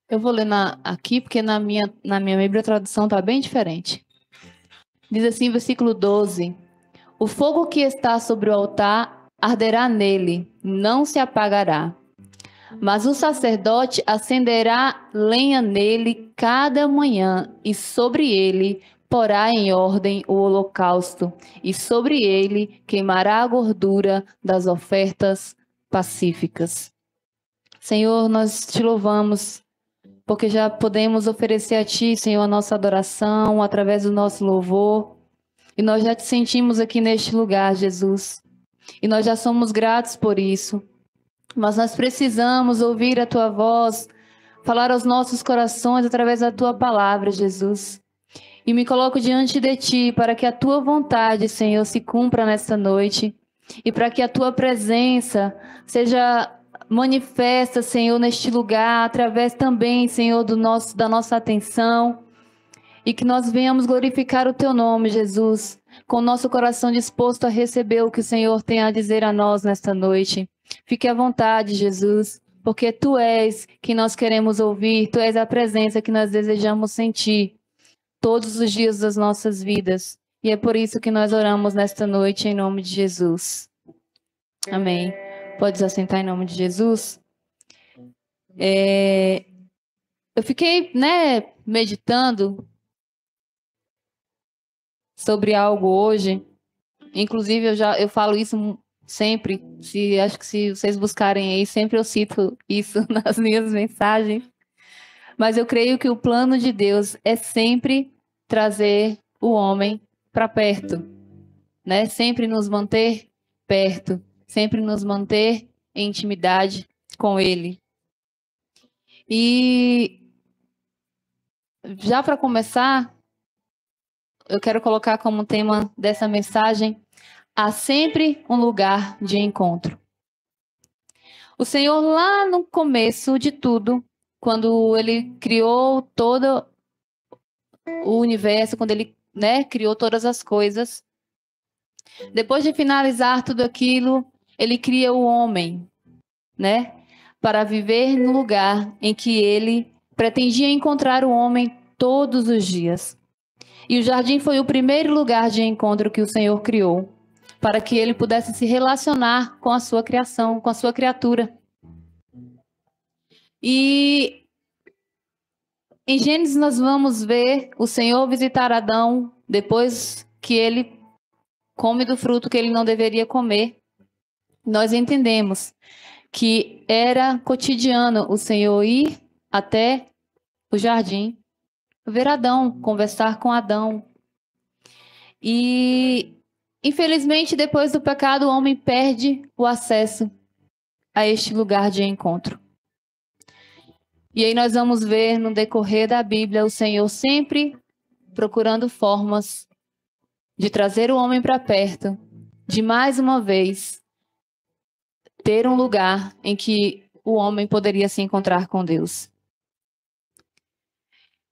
Eu vou ler aqui, porque na minha Bíblia a tradução está bem diferente. Diz assim, versículo 12: O fogo que está sobre o altar arderá nele, não se apagará. Mas o sacerdote acenderá lenha nele cada manhã, e sobre ele porá em ordem o holocausto, e sobre ele queimará a gordura das ofertas pacíficas. Senhor, nós te louvamos, porque já podemos oferecer a Ti, Senhor, a nossa adoração através do nosso louvor. E nós já te sentimos aqui neste lugar, Jesus. E nós já somos gratos por isso. Mas nós precisamos ouvir a Tua voz, falar aos nossos corações através da Tua palavra, Jesus. E me coloco diante de Ti para que a Tua vontade, Senhor, se cumpra nesta noite. E para que a Tua presença seja manifesta, Senhor, neste lugar, através também, Senhor, da nossa atenção. E que nós venhamos glorificar o Teu nome, Jesus, com o nosso coração disposto a receber o que o Senhor tem a dizer a nós nesta noite. Fique à vontade, Jesus, porque Tu és quem nós queremos ouvir, Tu és a presença que nós desejamos sentir todos os dias das nossas vidas. E é por isso que nós oramos nesta noite em nome de Jesus. Amém. Pode se assentar em nome de Jesus. Eu fiquei, meditando sobre algo hoje. Inclusive, eu falo isso sempre. Acho que se vocês buscarem aí, sempre eu cito isso nas minhas mensagens. Mas eu creio que o plano de Deus é sempre trazer o homem para perto, né? Sempre nos manter perto, sempre nos manter em intimidade com Ele. E já para começar, eu quero colocar como tema dessa mensagem: há sempre um lugar de encontro. O Senhor, lá no começo de tudo, quando Ele criou todo o universo, quando Ele, criou todas as coisas, depois de finalizar tudo aquilo, Ele cria o homem, para viver no lugar em que Ele pretendia encontrar o homem todos os dias. E o jardim foi o primeiro lugar de encontro que o Senhor criou, para que Ele pudesse se relacionar com a sua criação, com a sua criatura. E em Gênesis nós vamos ver o Senhor visitar Adão depois que ele come do fruto que ele não deveria comer. Nós entendemos que era cotidiano o Senhor ir até o jardim, ver Adão, conversar com Adão. E, infelizmente, depois do pecado, o homem perde o acesso a este lugar de encontro. E aí nós vamos ver no decorrer da Bíblia o Senhor sempre procurando formas de trazer o homem para perto, de mais uma vez ter um lugar em que o homem poderia se encontrar com Deus.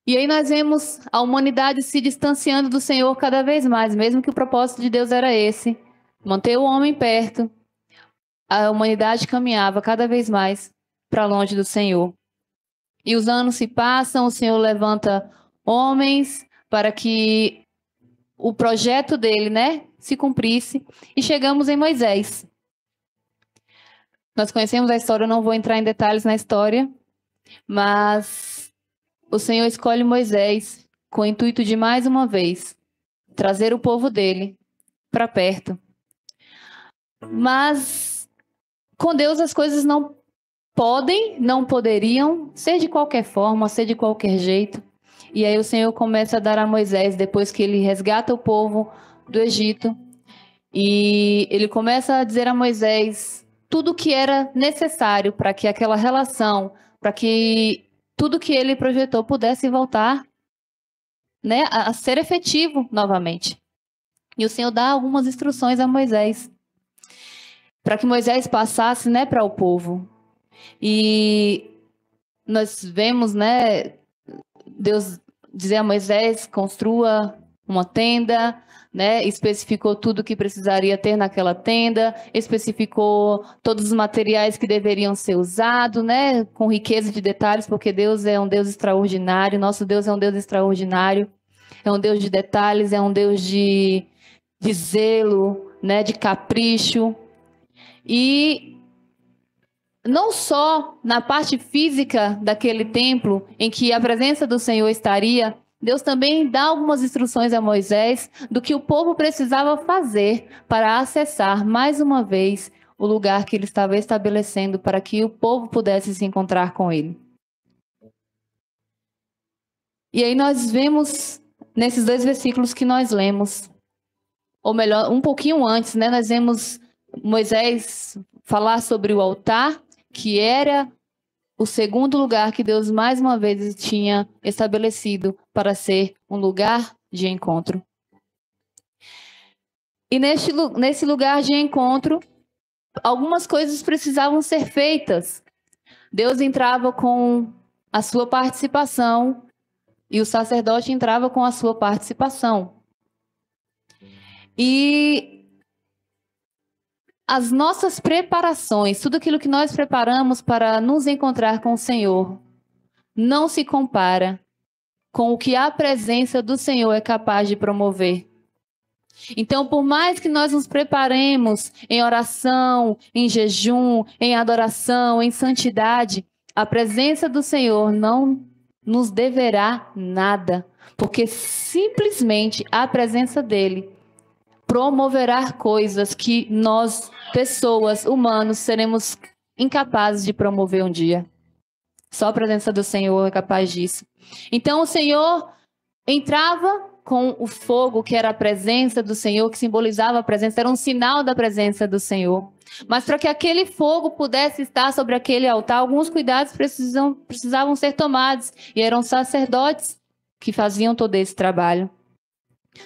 E aí nós vemos a humanidade se distanciando do Senhor cada vez mais, mesmo que o propósito de Deus era esse, manter o homem perto. A humanidade caminhava cada vez mais para longe do Senhor. E os anos se passam, o Senhor levanta homens para que o projeto dele, se cumprisse. E chegamos em Moisés. Nós conhecemos a história, eu não vou entrar em detalhes na história, mas o Senhor escolhe Moisés com o intuito de, mais uma vez, trazer o povo dele para perto. Mas com Deus as coisas não poderiam ser de qualquer forma, ser de qualquer jeito. E aí o Senhor começa a dar a Moisés, depois que ele resgata o povo do Egito, e ele começa a dizer a Moisés tudo o que era necessário para que aquela relação, para que tudo que ele projetou pudesse voltar, a ser efetivo novamente. E o Senhor dá algumas instruções a Moisés, para que Moisés passasse, para o povo. E nós vemos, Deus dizer a Moisés: construa uma tenda, né? Especificou tudo que precisaria ter naquela tenda, especificou todos os materiais que deveriam ser usados, né? Com riqueza de detalhes, porque Deus é um Deus extraordinário, nosso Deus é um Deus extraordinário, é um Deus de detalhes, é um Deus de zelo, né? De capricho. E não só na parte física daquele templo, em que a presença do Senhor estaria, Deus também dá algumas instruções a Moisés do que o povo precisava fazer para acessar mais uma vez o lugar que ele estava estabelecendo para que o povo pudesse se encontrar com ele. E aí nós vemos nesses 2 versículos que nós lemos, ou melhor, um pouquinho antes, né? Nós vemos Moisés falar sobre o altar, que era o segundo lugar que Deus mais uma vez tinha estabelecido para ser um lugar de encontro. E nesse lugar de encontro, algumas coisas precisavam ser feitas. Deus entrava com a sua participação e o sacerdote entrava com a sua participação. E as nossas preparações, tudo aquilo que nós preparamos para nos encontrar com o Senhor, não se compara com o que a presença do Senhor é capaz de promover. Então, por mais que nós nos preparemos em oração, em jejum, em adoração, em santidade, a presença do Senhor não nos deverá nada, porque simplesmente a presença dele promoverá coisas que nós, pessoas, humanos, seremos incapazes de promover um dia. Só a presença do Senhor é capaz disso. Então, o Senhor entrava com o fogo, que era a presença do Senhor, que simbolizava a presença, era um sinal da presença do Senhor. Mas para que aquele fogo pudesse estar sobre aquele altar, alguns cuidados precisavam ser tomados. E eram sacerdotes que faziam todo esse trabalho.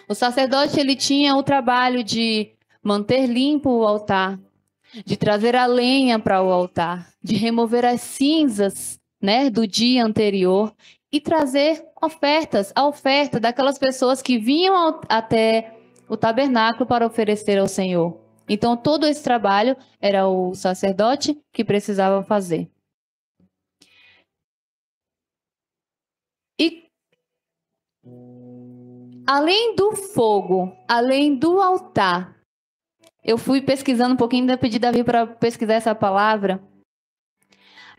O sacerdote, ele tinha o trabalho de manter limpo o altar, de trazer a lenha para o altar, de remover as cinzas, né, do dia anterior e trazer ofertas, a oferta daquelas pessoas que vinham até o tabernáculo para oferecer ao Senhor. Então, todo esse trabalho era o sacerdote que precisava fazer. E além do fogo, além do altar, eu fui pesquisando um pouquinho, ainda pedi Davi para pesquisar essa palavra.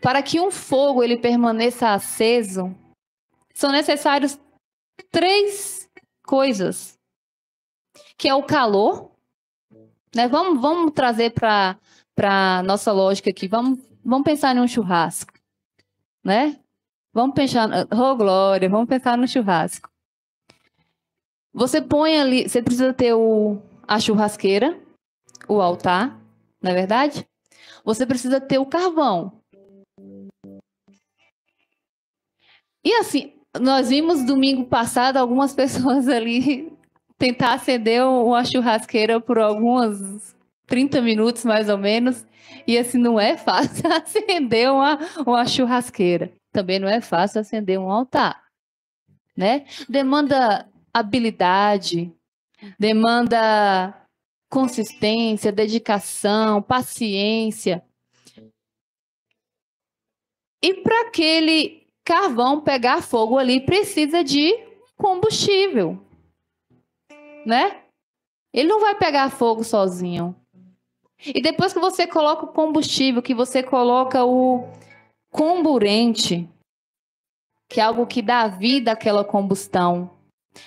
Para que um fogo ele permaneça aceso, são necessários 3 coisas, que é o calor, né? Vamos trazer para a nossa lógica aqui, vamos pensar em um churrasco, né? Vamos pensar, oh glória, vamos pensar no churrasco. Você põe ali, você precisa ter a churrasqueira, o altar, não é verdade? Você precisa ter o carvão. E assim, nós vimos domingo passado algumas pessoas ali tentar acender uma churrasqueira por alguns 30 minutos, mais ou menos. E assim, não é fácil acender uma churrasqueira. Também não é fácil acender um altar, né? Demanda habilidade, demanda consistência, dedicação, paciência. E para aquele carvão pegar fogo ali, precisa de combustível, né? Ele não vai pegar fogo sozinho. E depois que você coloca o combustível, que você coloca o comburente, que é algo que dá vida àquela combustão.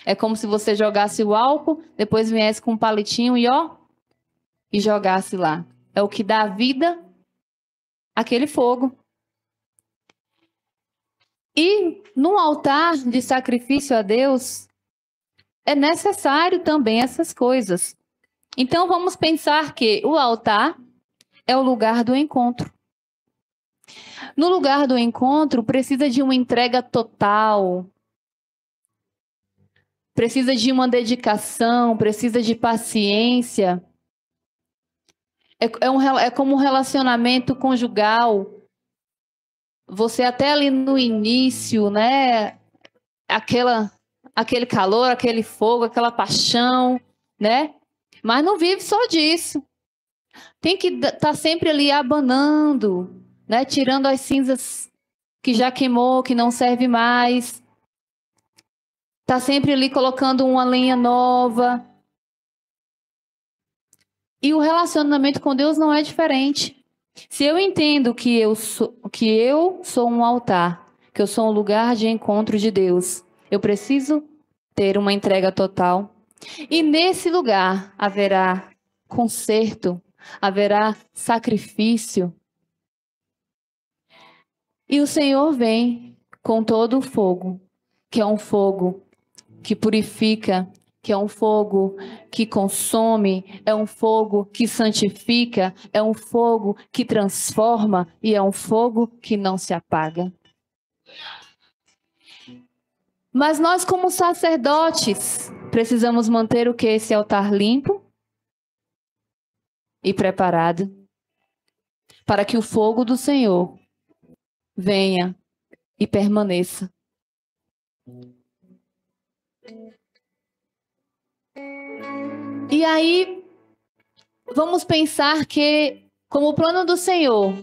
É como se você jogasse o álcool, depois viesse com um palitinho e jogasse lá. É o que dá vida àquele fogo. E no altar de sacrifício a Deus, é necessário também essas coisas. Então vamos pensar que o altar é o lugar do encontro. No lugar do encontro, precisa de uma entrega total, precisa de uma dedicação, precisa de paciência. É como um relacionamento conjugal. Você até ali no início, né? Aquele calor, aquele fogo, aquela paixão. né? Mas não vive só disso. Tem que estar sempre ali abanando, né? Tirando as cinzas que já queimou, que não serve mais. Tá sempre ali colocando uma lenha nova. E o relacionamento com Deus não é diferente. Se eu entendo que eu sou um altar, que eu sou um lugar de encontro de Deus, eu preciso ter uma entrega total. E nesse lugar haverá conserto, haverá sacrifício. E o Senhor vem com todo o fogo, que é um fogo que purifica, que é um fogo que consome, é um fogo que santifica, é um fogo que transforma e é um fogo que não se apaga. Mas nós, como sacerdotes, precisamos manter o que? Esse altar limpo e preparado para que o fogo do Senhor venha e permaneça. E aí, vamos pensar que, como o plano do Senhor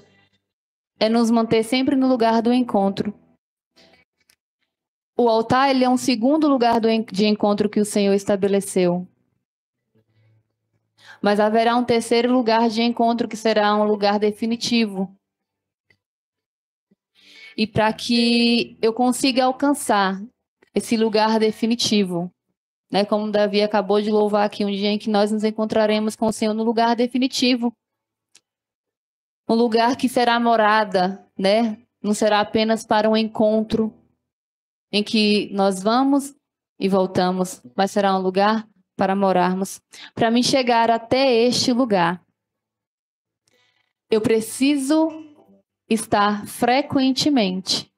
é nos manter sempre no lugar do encontro, o altar ele é um segundo lugar de encontro que o Senhor estabeleceu. Mas haverá um terceiro lugar de encontro que será um lugar definitivo. E para que eu consiga alcançar esse lugar definitivo, né, como Davi acabou de louvar aqui, um dia em que nós nos encontraremos com o Senhor no lugar definitivo. Um lugar que será morada, né? Não será apenas para um encontro em que nós vamos e voltamos, mas será um lugar para morarmos. Para mim chegar até este lugar, eu preciso estar frequentemente,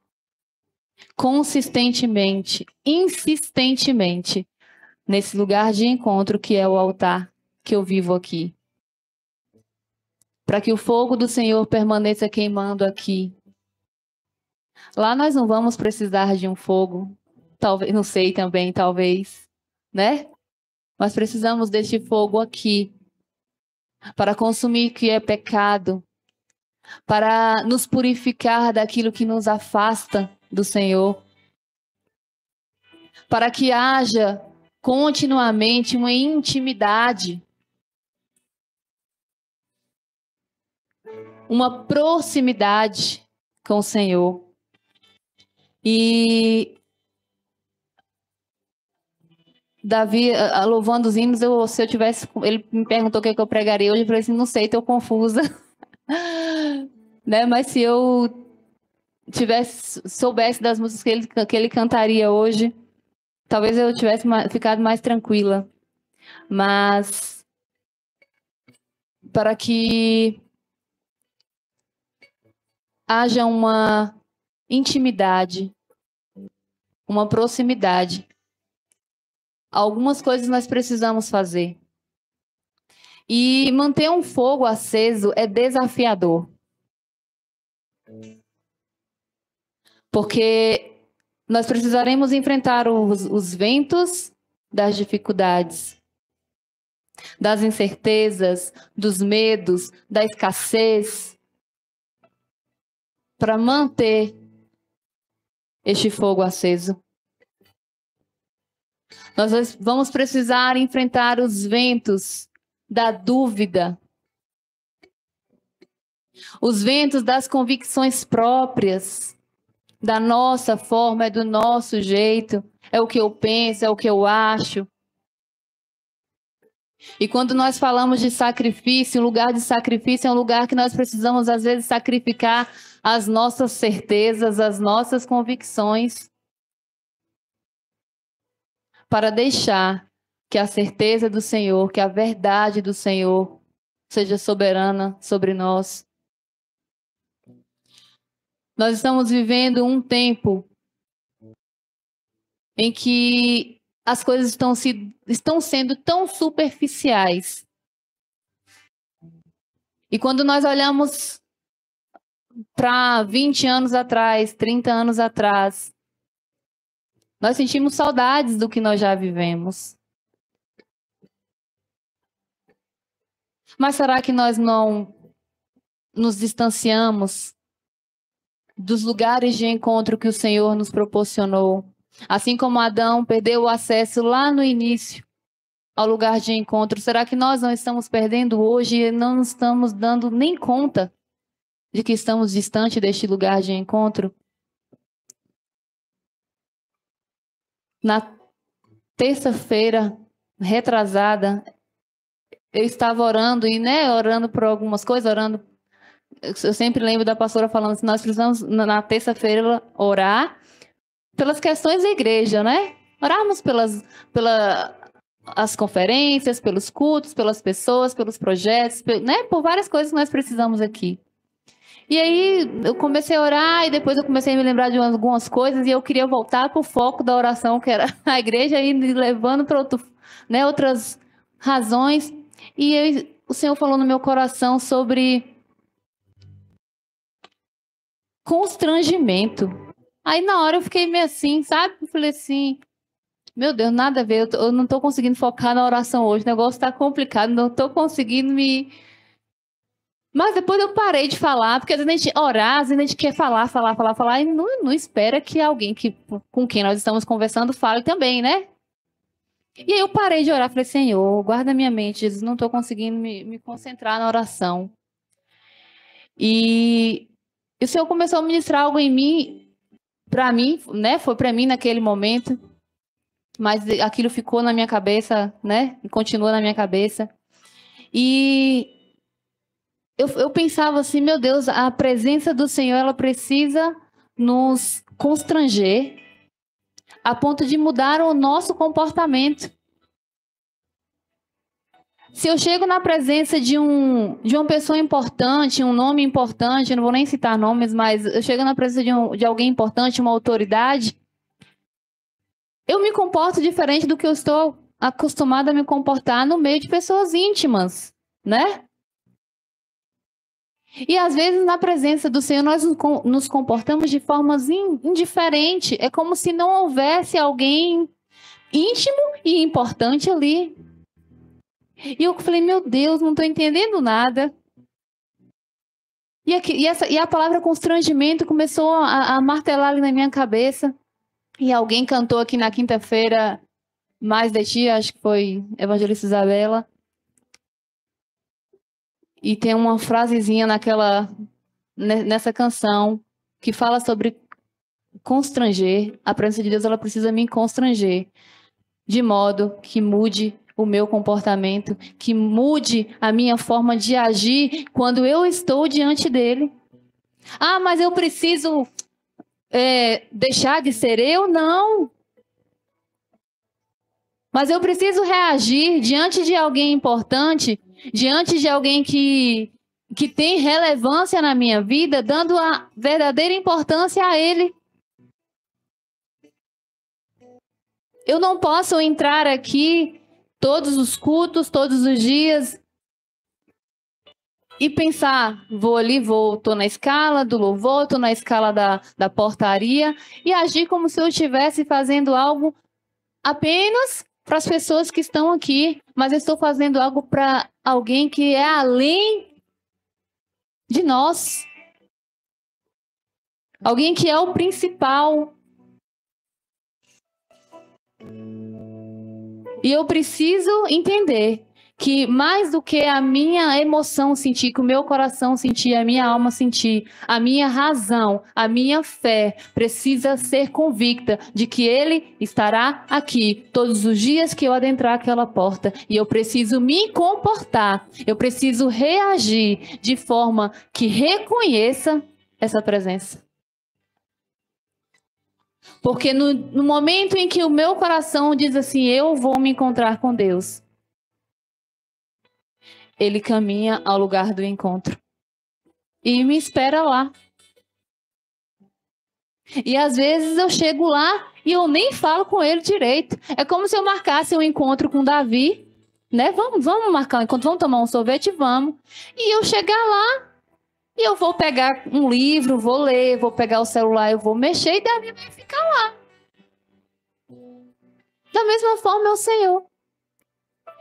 consistentemente, insistentemente nesse lugar de encontro que é o altar que eu vivo aqui. Para que o fogo do Senhor permaneça queimando aqui. Lá nós não vamos precisar de um fogo, talvez, não sei também, talvez, né? Nós precisamos deste fogo aqui para consumir o que é pecado, para nos purificar daquilo que nos afasta do Senhor, para que haja continuamente uma intimidade, uma proximidade com o Senhor. E Davi, louvando os hinos, se eu tivesse, ele me perguntou o que eu pregaria hoje, eu falei assim, não sei, estou confusa. Né? Mas se eu soubesse das músicas que ele cantaria hoje, talvez eu tivesse ficado mais tranquila. Mas para que haja uma intimidade, uma proximidade, algumas coisas nós precisamos fazer. E manter um fogo aceso é desafiador. Porque nós precisaremos enfrentar os ventos das dificuldades, das incertezas, dos medos, da escassez, para manter este fogo aceso. Nós vamos precisar enfrentar os ventos da dúvida, os ventos das convicções próprias, da nossa forma, é do nosso jeito, é o que eu penso, é o que eu acho. E quando nós falamos de sacrifício, o lugar de sacrifício é um lugar que nós precisamos, às vezes, sacrificar as nossas certezas, as nossas convicções, para deixar que a certeza do Senhor, que a verdade do Senhor seja soberana sobre nós. Nós estamos vivendo um tempo em que as coisas estão sendo tão superficiais. E quando nós olhamos para 20 anos atrás, 30 anos atrás, nós sentimos saudades do que nós já vivemos. Mas será que nós não nos distanciamos dos lugares de encontro que o Senhor nos proporcionou? Assim como Adão perdeu o acesso lá no início ao lugar de encontro, será que nós não estamos perdendo hoje e não nos estamos dando nem conta de que estamos distante deste lugar de encontro? Na terça-feira retrasada, eu estava orando e, orando por algumas coisas, orando. Eu sempre lembro da pastora falando assim, nós precisamos, na terça-feira, orar pelas questões da igreja, né? Orarmos pelas as conferências, pelos cultos, pelas pessoas, pelos projetos, né? Por várias coisas que nós precisamos aqui. E aí eu comecei a orar e depois eu comecei a me lembrar de algumas coisas e eu queria voltar para o foco da oração, que era a igreja, e me levando para outras razões. E o Senhor falou no meu coração sobre constrangimento. Aí na hora eu fiquei meio assim, sabe? Eu falei assim, meu Deus, nada a ver, eu não estou conseguindo focar na oração hoje, o negócio está complicado, não estou conseguindo me... Mas depois eu parei de falar, porque às vezes a gente orar, às vezes a gente quer falar, e não espera que alguém com quem nós estamos conversando fale também, né? E aí eu parei de orar, falei, Senhor, guarda minha mente, Jesus, não estou conseguindo me concentrar na oração. E o Senhor começou a ministrar algo em mim, para mim, né? Foi para mim naquele momento, mas aquilo ficou na minha cabeça, né? E continua na minha cabeça. E eu pensava assim, meu Deus, a presença do Senhor, ela precisa nos constranger a ponto de mudar o nosso comportamento. Se eu chego na presença de uma pessoa importante, um nome importante, não vou nem citar nomes, mas eu chego na presença de alguém importante, uma autoridade, eu me comporto diferente do que eu estou acostumada a me comportar no meio de pessoas íntimas, né? E às vezes na presença do Senhor nós nos comportamos de formas indiferentes. É como se não houvesse alguém íntimo e importante ali. E eu falei, meu Deus, não estou entendendo nada. E a palavra constrangimento começou a martelar ali na minha cabeça. E alguém cantou aqui na quinta-feira, Mais de Ti, acho que foi Evangelista Isabela. E tem uma frasezinha nessa canção que fala sobre constranger. A presença de Deus, ela precisa me constranger, de modo que mude o meu comportamento, que mude a minha forma de agir quando eu estou diante dele. Ah, mas eu preciso deixar de ser eu? Não. Mas eu preciso reagir diante de alguém importante, diante de alguém que tem relevância na minha vida, dando a verdadeira importância a ele. Eu não posso entrar aqui todos os cultos, todos os dias e pensar, estou na escala do louvor, estou na escala da portaria e agir como se eu estivesse fazendo algo apenas para as pessoas que estão aqui, mas eu estou fazendo algo para alguém que é além de nós. Alguém que é o principal. E eu preciso entender que mais do que a minha emoção sentir, que o meu coração sentir, a minha alma sentir, a minha razão, a minha fé precisa ser convicta de que Ele estará aqui todos os dias que eu adentrar aquela porta. E eu preciso me comportar, eu preciso reagir de forma que reconheça essa presença. Porque no momento em que o meu coração diz assim, eu vou me encontrar com Deus, Ele caminha ao lugar do encontro e me espera lá. E às vezes eu chego lá e eu nem falo com ele direito. É como se eu marcasse um encontro com Davi, né? Vamos marcar um encontro, vamos tomar um sorvete, vamos. E eu chegar lá e eu vou pegar um livro, vou ler, vou pegar o celular, eu vou mexer e Davi vai ficar lá. Da mesma forma é o Senhor.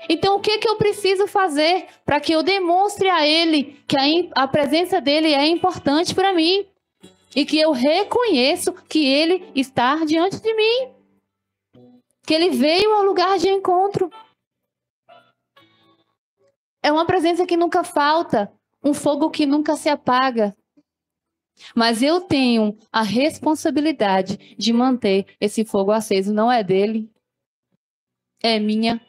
Então, o que que eu preciso fazer para que eu demonstre a Ele que a presença dEle é importante para mim e que eu reconheço que Ele está diante de mim, que Ele veio ao lugar de encontro. É uma presença que nunca falta, um fogo que nunca se apaga. Mas eu tenho a responsabilidade de manter esse fogo aceso. Não é dele, é minha.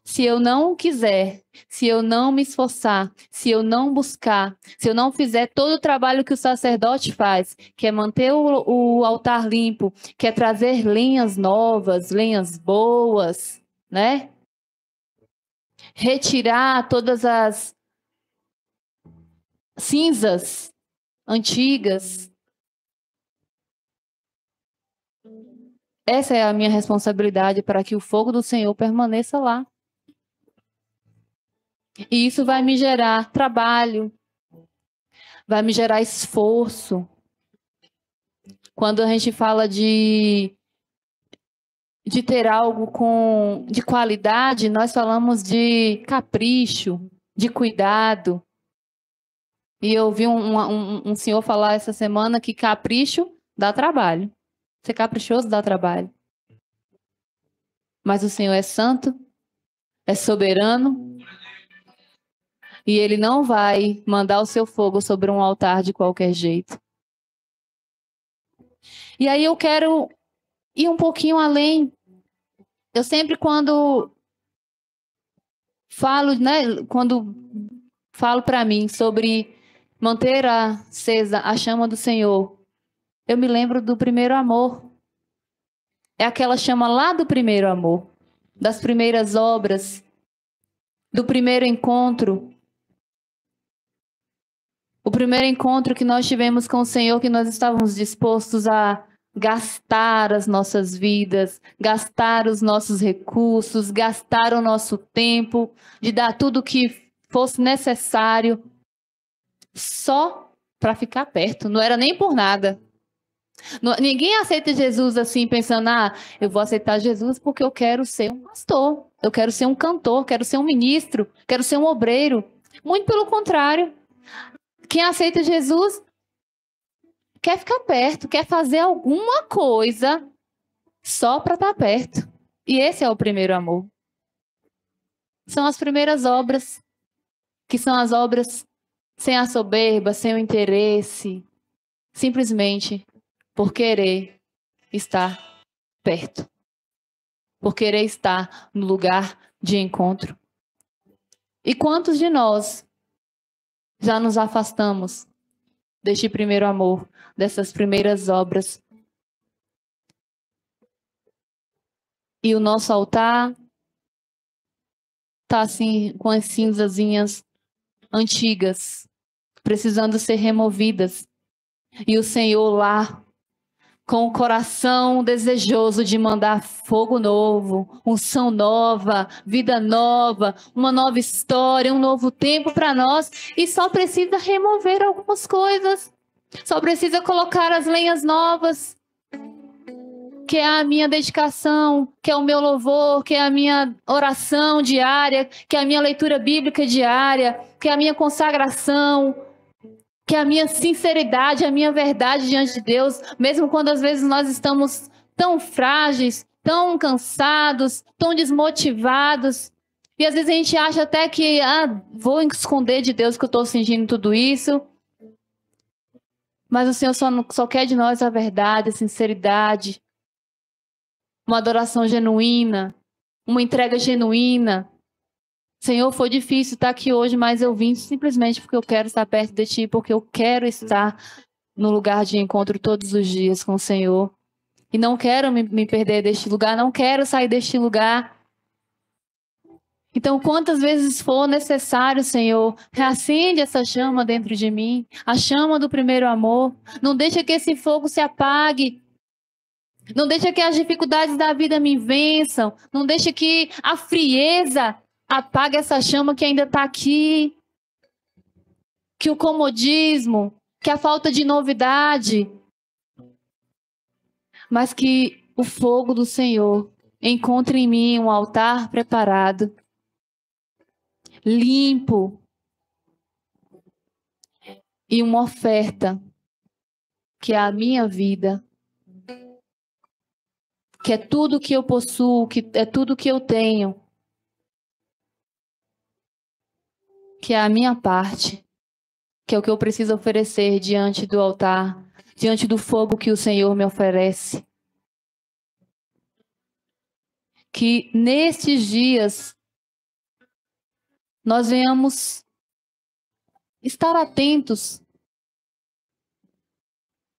Se eu não quiser, se eu não me esforçar, se eu não buscar, se eu não fizer todo o trabalho que o sacerdote faz, que é manter o altar limpo, que é trazer lenhas novas, lenhas boas, né? Retirar todas as cinzas antigas. Essa é a minha responsabilidade para que o fogo do Senhor permaneça lá. E isso vai me gerar trabalho, vai me gerar esforço. Quando a gente fala de ter algo de qualidade, nós falamos de capricho, de cuidado. E eu ouvi um senhor falar essa semana que capricho dá trabalho. Ser caprichoso dá trabalho. Mas o Senhor é santo, é soberano, e Ele não vai mandar o seu fogo sobre um altar de qualquer jeito. E aí eu quero ir um pouquinho além. Eu sempre quando falo, né, quando falo para mim sobre manter acesa a chama do Senhor, eu me lembro do primeiro amor. É aquela chama lá do primeiro amor, das primeiras obras, do primeiro encontro. O primeiro encontro que nós tivemos com o Senhor, que nós estávamos dispostos a gastar as nossas vidas, gastar os nossos recursos, gastar o nosso tempo, de dar tudo o que fosse necessário, só para ficar perto. Não era nem por nada. Ninguém aceita Jesus assim, pensando, eu vou aceitar Jesus porque eu quero ser um pastor, eu quero ser um cantor, quero ser um ministro, quero ser um obreiro. Muito pelo contrário. Quem aceita Jesus quer ficar perto, quer fazer alguma coisa só para estar perto. E esse é o primeiro amor. São as primeiras obras, que são as obras sem a soberba, sem o interesse, simplesmente por querer estar perto, por querer estar no lugar de encontro. E quantos de nós já nos afastamos deste primeiro amor, dessas primeiras obras? E o nosso altar está assim, com as cinzazinhas antigas, precisando ser removidas. E o Senhor lá, com o coração desejoso de mandar fogo novo, unção nova, vida nova, uma nova história, um novo tempo para nós. E só precisa remover algumas coisas. Só precisa colocar as lenhas novas, que é a minha dedicação, que é o meu louvor, que é a minha oração diária, que é a minha leitura bíblica diária, que é a minha consagração, que é a minha sinceridade, a minha verdade diante de Deus, mesmo quando às vezes nós estamos tão frágeis, tão cansados, tão desmotivados. E às vezes a gente acha até que, vou esconder de Deus que eu estou sentindo tudo isso. Mas o Senhor só quer de nós a verdade, a sinceridade, uma adoração genuína, uma entrega genuína. Senhor, foi difícil estar aqui hoje, mas eu vim simplesmente porque eu quero estar perto de Ti, porque eu quero estar no lugar de encontro todos os dias com o Senhor. E não quero me perder deste lugar, não quero sair deste lugar. Então, quantas vezes for necessário, Senhor, reacende essa chama dentro de mim, a chama do primeiro amor. Não deixa que esse fogo se apague. Não deixa que as dificuldades da vida me vençam. Não deixa que a frieza apague essa chama que ainda está aqui. Que o comodismo, que a falta de novidade. Mas que o fogo do Senhor encontre em mim um altar preparado, limpo, e uma oferta que é a minha vida, que é tudo que eu possuo, que é tudo que eu tenho, que é a minha parte, que é o que eu preciso oferecer diante do altar, diante do fogo que o Senhor me oferece. Que nestes dias nós venhamos estar atentos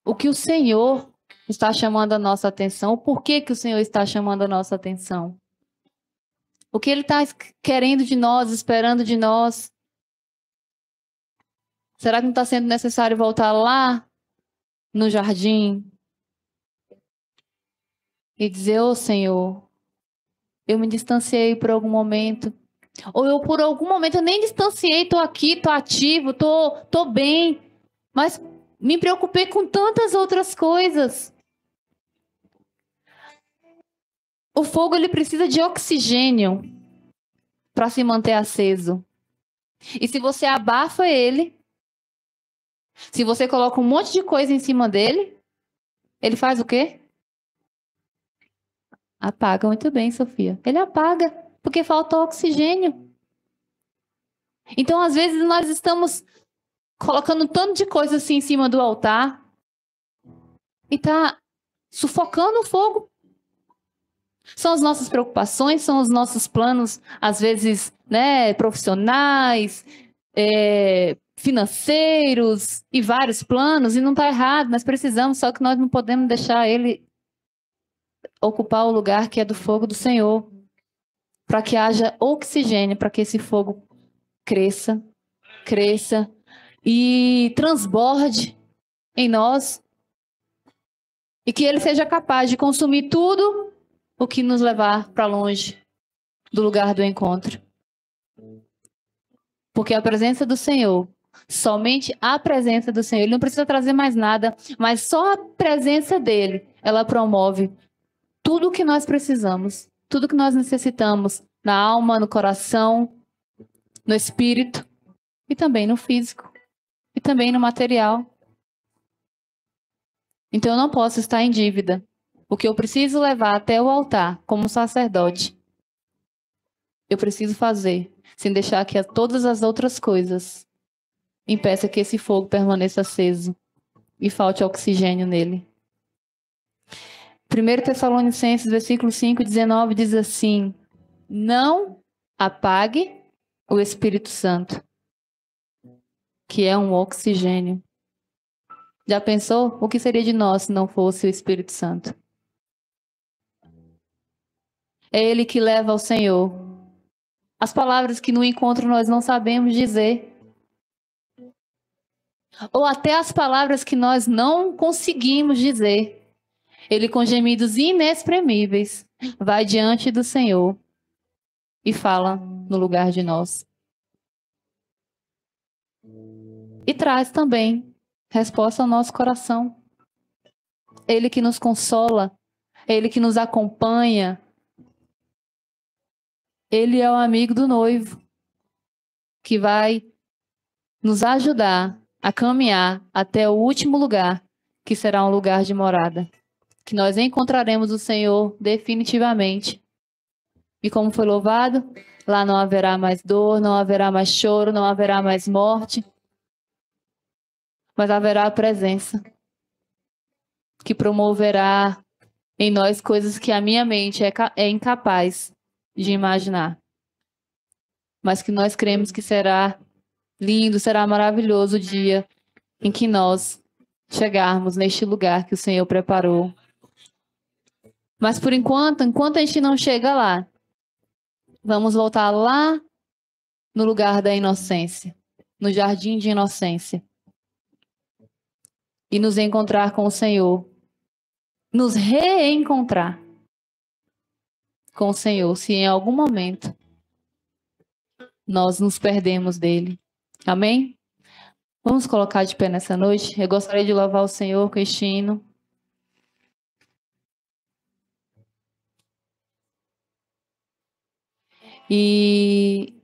o que o Senhor está chamando a nossa atenção, o porquê que o Senhor está chamando a nossa atenção. O que Ele está querendo de nós, esperando de nós. Será que não está sendo necessário voltar lá no jardim e dizer, ô Senhor, eu me distanciei por algum momento, ou eu por algum momento eu nem distanciei, estou aqui, estou ativo, estou bem, mas me preocupei com tantas outras coisas. O fogo ele precisa de oxigênio para se manter aceso. E se você abafa ele, se você coloca um monte de coisa em cima dele, ele faz o quê? Apaga. Muito bem, Sofia. Ele apaga, porque falta oxigênio. Então, às vezes, nós estamos colocando um tanto de coisa assim em cima do altar e tá sufocando o fogo. São as nossas preocupações, são os nossos planos, às vezes, né, profissionais, financeiros e vários planos, e não está errado, nós precisamos, só que nós não podemos deixar ele ocupar o lugar que é do fogo do Senhor, para que haja oxigênio, para que esse fogo cresça e transborde em nós, e que ele seja capaz de consumir tudo o que nos levar para longe do lugar do encontro. Porque a presença do Senhor, somente a presença do Senhor, ele não precisa trazer mais nada, mas só a presença dele, ela promove tudo o que nós precisamos, tudo que nós necessitamos na alma, no coração, no espírito e também no físico e também no material. Então eu não posso estar em dívida. O que eu preciso levar até o altar como sacerdote, eu preciso fazer, sem deixar que todas as outras coisas impeçam que esse fogo permaneça aceso e falte oxigênio nele. 1 Tessalonicenses, versículo 5, 19, diz assim: não apague o Espírito Santo, que é um oxigênio. Já pensou o que seria de nós se não fosse o Espírito Santo? É ele que leva ao Senhor as palavras que no encontro nós não sabemos dizer, ou até as palavras que nós não conseguimos dizer. Ele, com gemidos inexprimíveis, vai diante do Senhor e fala no lugar de nós. E traz também resposta ao nosso coração. Ele que nos consola, ele que nos acompanha. Ele é o amigo do noivo, que vai nos ajudar a caminhar até o último lugar, que será um lugar de morada. Que nós encontraremos o Senhor definitivamente. E como foi louvado, lá não haverá mais dor, não haverá mais choro, não haverá mais morte, mas haverá a presença que promoverá em nós coisas que a minha mente é incapaz de imaginar. Mas que nós cremos que será lindo, será maravilhoso o dia em que nós chegarmos neste lugar que o Senhor preparou. Mas por enquanto a gente não chega lá, vamos voltar lá no lugar da inocência, no jardim de inocência. E nos encontrar com o Senhor. Nos reencontrar com o Senhor, se em algum momento nós nos perdemos dele. Amém? Vamos colocar de pé nessa noite? Eu gostaria de louvar o Senhor com este hino. E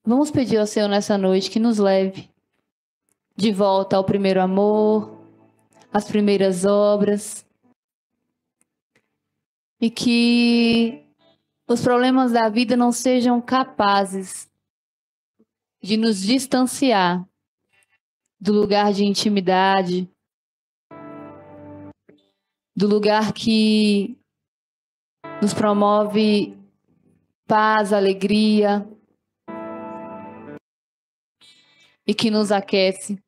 vamos pedir ao Senhor nessa noite que nos leve de volta ao primeiro amor, às primeiras obras, e que os problemas da vida não sejam capazes de nos distanciar do lugar de intimidade, do lugar que nos promove paz, alegria e que nos aquece.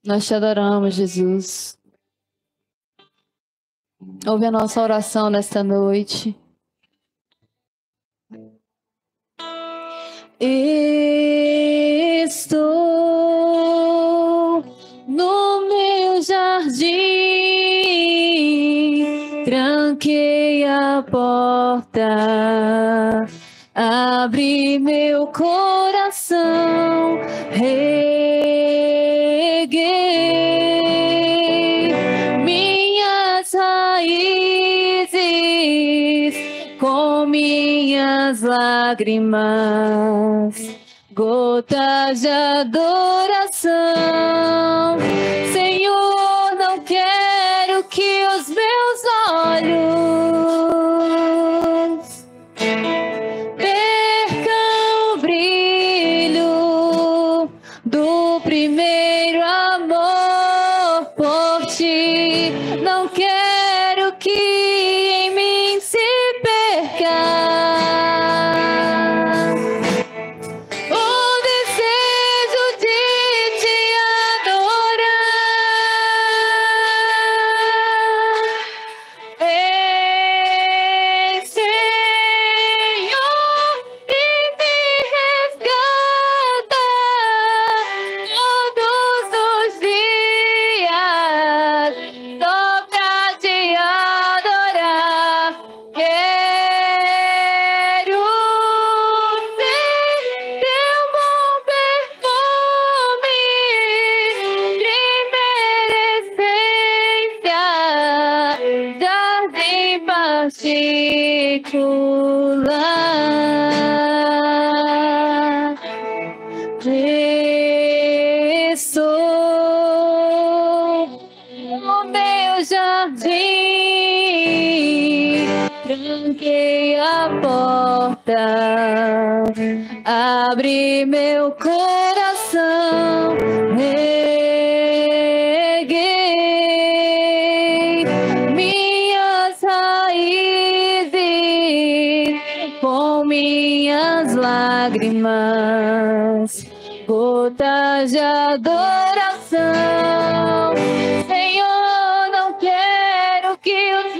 Nós te adoramos, Jesus. Ouve a nossa oração nesta noite. Estou no meu jardim, tranquei a porta, abri meu coração, reguei minhas raízes com minhas lágrimas, gotas de adoração. Senhor, não quero que os meus olhos percam o brilho do primeiro amor por ti. Não quero que em mim se perca o desejo de te adorar. Ei, Senhor, e me resgata todos os dias, só pra te adorar. Quero ser teu bom perfume, primeira essência, jardim particular. Estou no meu jardim, tranquei a porta, abri meu coração, reguei minhas raízes com minhas lágrimas, gotas de adoração. Senhor, não quero que os